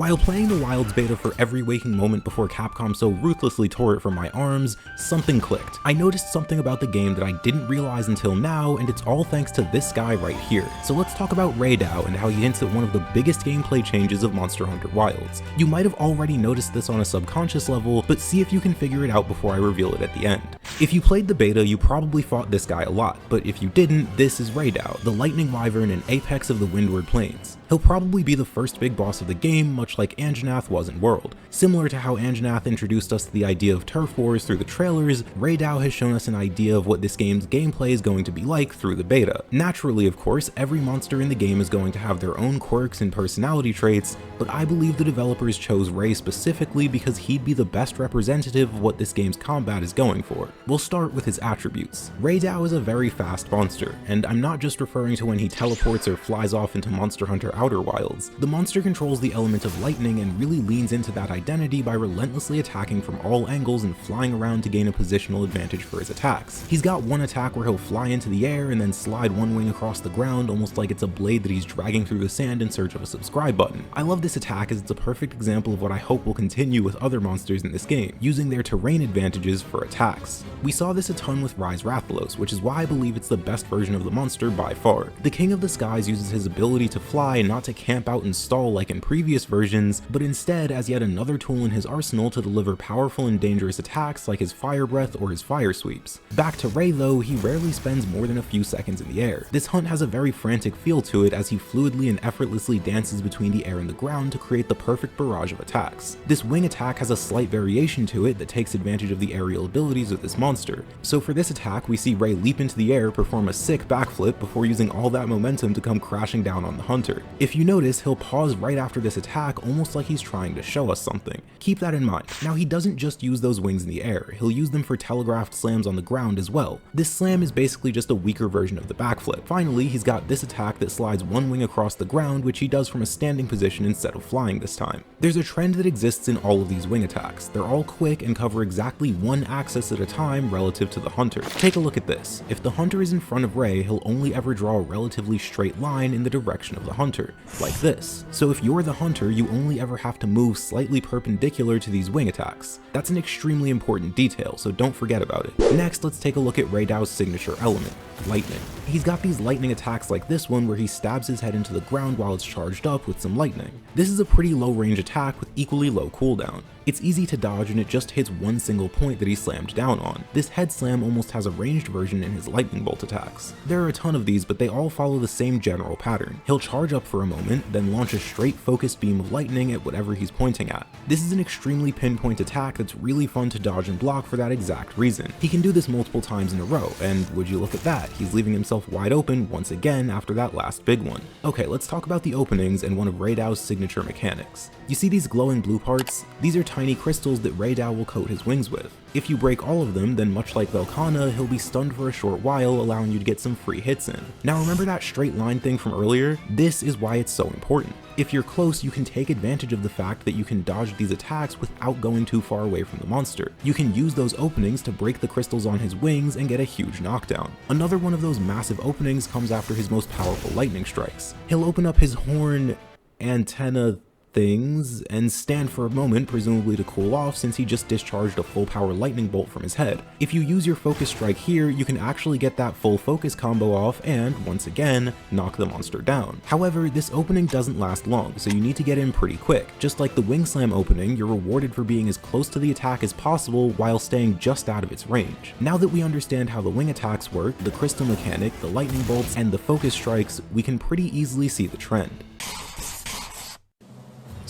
While playing the Wilds beta for every waking moment before Capcom so ruthlessly tore it from my arms, something clicked. I noticed something about the game that I didn't realize until now, and it's all thanks to this guy right here. So let's talk about Rey Dau and how he hints at one of the biggest gameplay changes of Monster Hunter Wilds. You might have already noticed this on a subconscious level, but see if you can figure it out before I reveal it at the end. If you played the beta, you probably fought this guy a lot, but if you didn't, this is Rey Dau, the lightning wyvern and apex of the Windward Plains. He'll probably be the first big boss of the game, much like Anjanath was in World. Similar to how Anjanath introduced us to the idea of turf wars through the trailers, Rey Dau has shown us an idea of what this game's gameplay is going to be like through the beta. Naturally, of course, every monster in the game is going to have their own quirks and personality traits, but I believe the developers chose Rey specifically because he'd be the best representative of what this game's combat is going for. We'll start with his attributes. Rey Dau is a very fast monster, and I'm not just referring to when he teleports or flies off into Monster Hunter Outer Wilds. The monster controls the element of lightning and really leans into that identity by relentlessly attacking from all angles and flying around to gain a positional advantage for his attacks. He's got one attack where he'll fly into the air and then slide one wing across the ground almost like it's a blade that he's dragging through the sand in search of a subscribe button. I love this attack as it's a perfect example of what I hope will continue with other monsters in this game, using their terrain advantages for attacks. We saw this a ton with Rise Rathalos, which is why I believe it's the best version of the monster by far. The King of the Skies uses his ability to fly not to camp out and stall like in previous versions, but instead as yet another tool in his arsenal to deliver powerful and dangerous attacks like his fire breath or his fire sweeps. Back to Rey though, he rarely spends more than a few seconds in the air. This hunt has a very frantic feel to it as he fluidly and effortlessly dances between the air and the ground to create the perfect barrage of attacks. This wing attack has a slight variation to it that takes advantage of the aerial abilities of this monster. So for this attack, we see Rey leap into the air, perform a sick backflip before using all that momentum to come crashing down on the hunter. If you notice, he'll pause right after this attack almost like he's trying to show us something. Keep that in mind. Now he doesn't just use those wings in the air, he'll use them for telegraphed slams on the ground as well. This slam is basically just a weaker version of the backflip. Finally, he's got this attack that slides one wing across the ground, which he does from a standing position instead of flying this time. There's a trend that exists in all of these wing attacks. They're all quick and cover exactly one axis at a time relative to the hunter. Take a look at this. If the hunter is in front of Rey, he'll only ever draw a relatively straight line in the direction of the hunter, like this. So if you're the hunter, you only ever have to move slightly perpendicular to these wing attacks. That's an extremely important detail, so don't forget about it. Next, let's take a look at Rey Dau's signature element, lightning. He's got these lightning attacks like this one where he stabs his head into the ground while it's charged up with some lightning. This is a pretty low range attack with equally low cooldown. It's easy to dodge and it just hits one single point that he slammed down on. This head slam almost has a ranged version in his lightning bolt attacks. There are a ton of these, but they all follow the same general pattern. He'll charge up for a moment, then launch a straight focused beam of lightning at whatever he's pointing at. This is an extremely pinpoint attack that's really fun to dodge and block for that exact reason. He can do this multiple times in a row, and would you look at that, he's leaving himself wide open once again after that last big one. Okay, let's talk about the openings and one of Rey Dau's signature mechanics. You see these glowing blue parts? These are tiny crystals that Rey Dau will coat his wings with. If you break all of them, then much like Velkhana, he'll be stunned for a short while, allowing you to get some free hits in. Now remember that straight line thing from earlier? This is why it's so important. If you're close, you can take advantage of the fact that you can dodge these attacks without going too far away from the monster. You can use those openings to break the crystals on his wings and get a huge knockdown. Another one of those massive openings comes after his most powerful lightning strikes. He'll open up his horn antenna things and stand for a moment, presumably to cool off since he just discharged a full power lightning bolt from his head. If you use your focus strike here, you can actually get that full focus combo off and, once again, knock the monster down. However, this opening doesn't last long, so you need to get in pretty quick. Just like the wing slam opening, you're rewarded for being as close to the attack as possible while staying just out of its range. Now that we understand how the wing attacks work, the crystal mechanic, the lightning bolts, and the focus strikes, we can pretty easily see the trend.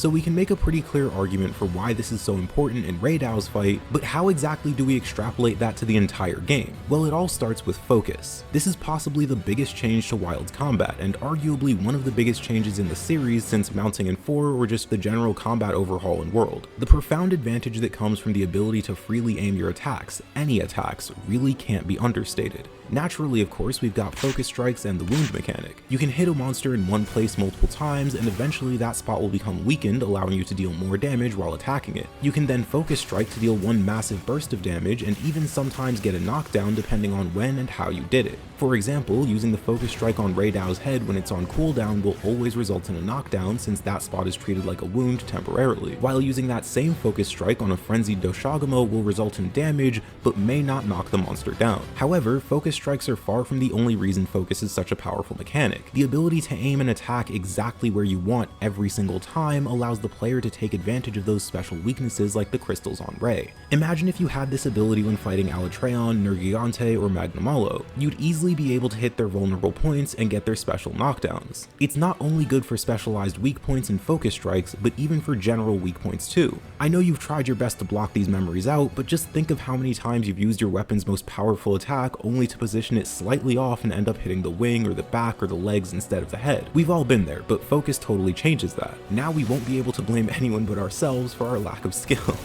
So we can make a pretty clear argument for why this is so important in Rey Dau's fight, but how exactly do we extrapolate that to the entire game? Well, it all starts with focus. This is possibly the biggest change to Wild's combat, and arguably one of the biggest changes in the series since mounting in 4 or just the general combat overhaul in World. The profound advantage that comes from the ability to freely aim your attacks, any attacks, really can't be understated. Naturally, of course, we've got focus strikes and the wound mechanic. You can hit a monster in one place multiple times, and eventually that spot will become weakened, allowing you to deal more damage while attacking it. You can then focus strike to deal one massive burst of damage, and even sometimes get a knockdown depending on when and how you did it. For example, using the focus strike on Rey Dau's head when it's on cooldown will always result in a knockdown, since that spot is treated like a wound temporarily, while using that same focus strike on a frenzied Doshagamo will result in damage, but may not knock the monster down. However, focus strikes are far from the only reason focus is such a powerful mechanic. The ability to aim and attack exactly where you want every single time allows the player to take advantage of those special weaknesses like the crystals on Rey. Imagine if you had this ability when fighting Alatreon, Nergigante, or Magnamalo. You'd easily be able to hit their vulnerable points and get their special knockdowns. It's not only good for specialized weak points and focus strikes, but even for general weak points too. I know you've tried your best to block these memories out, but just think of how many times you've used your weapon's most powerful attack only to position it slightly off and end up hitting the wing or the back or the legs instead of the head. We've all been there, but focus totally changes that. Now we won't be able to blame anyone but ourselves for our lack of skill.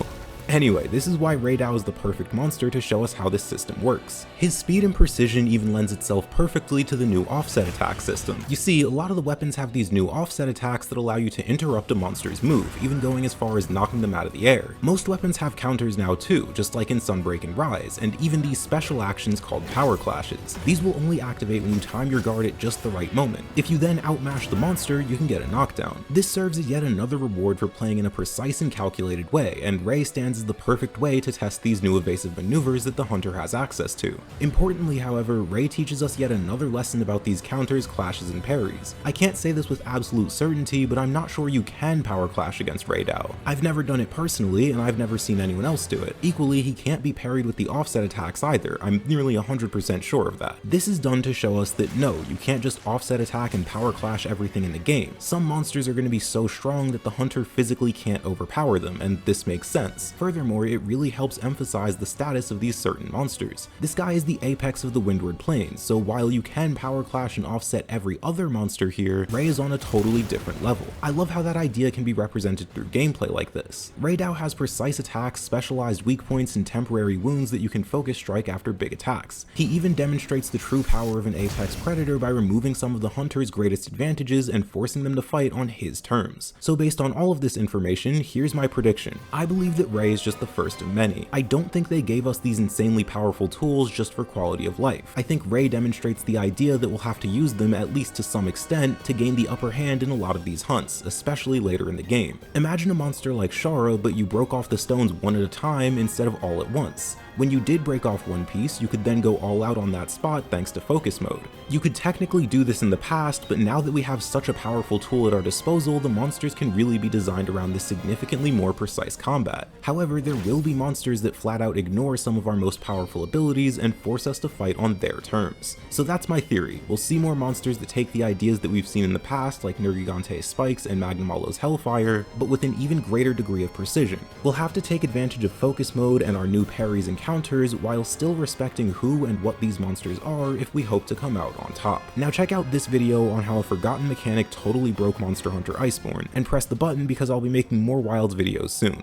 Anyway, this is why Rey Dau is the perfect monster to show us how this system works. His speed and precision even lends itself perfectly to the new offset attack system. You see, a lot of the weapons have these new offset attacks that allow you to interrupt a monster's move, even going as far as knocking them out of the air. Most weapons have counters now too, just like in Sunbreak and Rise, and even these special actions called power clashes. These will only activate when you time your guard at just the right moment. If you then outmash the monster, you can get a knockdown. This serves as yet another reward for playing in a precise and calculated way, and Rey stands as the perfect way to test these new evasive maneuvers that the hunter has access to. Importantly, however, Rey teaches us yet another lesson about these counters, clashes, and parries. I can't say this with absolute certainty, but I'm not sure you can power clash against Rey Dau. I've never done it personally, and I've never seen anyone else do it. Equally, he can't be parried with the offset attacks either. I'm nearly 100% sure of that. This is done to show us that no, you can't just offset attack and power clash everything in the game. Some monsters are going to be so strong that the hunter physically can't overpower them, and this makes sense. Furthermore, it really helps emphasize the status of these certain monsters. This guy is the apex of the Windward Plains, so while you can power clash and offset every other monster here, Rey is on a totally different level. I love how that idea can be represented through gameplay like this. Rey Dau has precise attacks, specialized weak points, and temporary wounds that you can focus strike after big attacks. He even demonstrates the true power of an apex predator by removing some of the hunter's greatest advantages and forcing them to fight on his terms. So based on all of this information, here's my prediction. I believe that Rey is just the first of many. I don't think they gave us these insanely powerful tools just for quality of life. I think Rey demonstrates the idea that we'll have to use them at least to some extent to gain the upper hand in a lot of these hunts, especially later in the game. Imagine a monster like Shara, but you broke off the stones one at a time instead of all at once. When you did break off one piece, you could then go all out on that spot thanks to focus mode. You could technically do this in the past, but now that we have such a powerful tool at our disposal, the monsters can really be designed around this significantly more precise combat. However, there will be monsters that flat out ignore some of our most powerful abilities and force us to fight on their terms. So that's my theory. We'll see more monsters that take the ideas that we've seen in the past, like Nergigante's spikes and Magnamalo's hellfire, but with an even greater degree of precision. We'll have to take advantage of focus mode and our new parries and counters while still respecting who and what these monsters are if we hope to come out on top. Now check out this video on how a forgotten mechanic totally broke Monster Hunter Iceborne, and press the button because I'll be making more Wilds videos soon.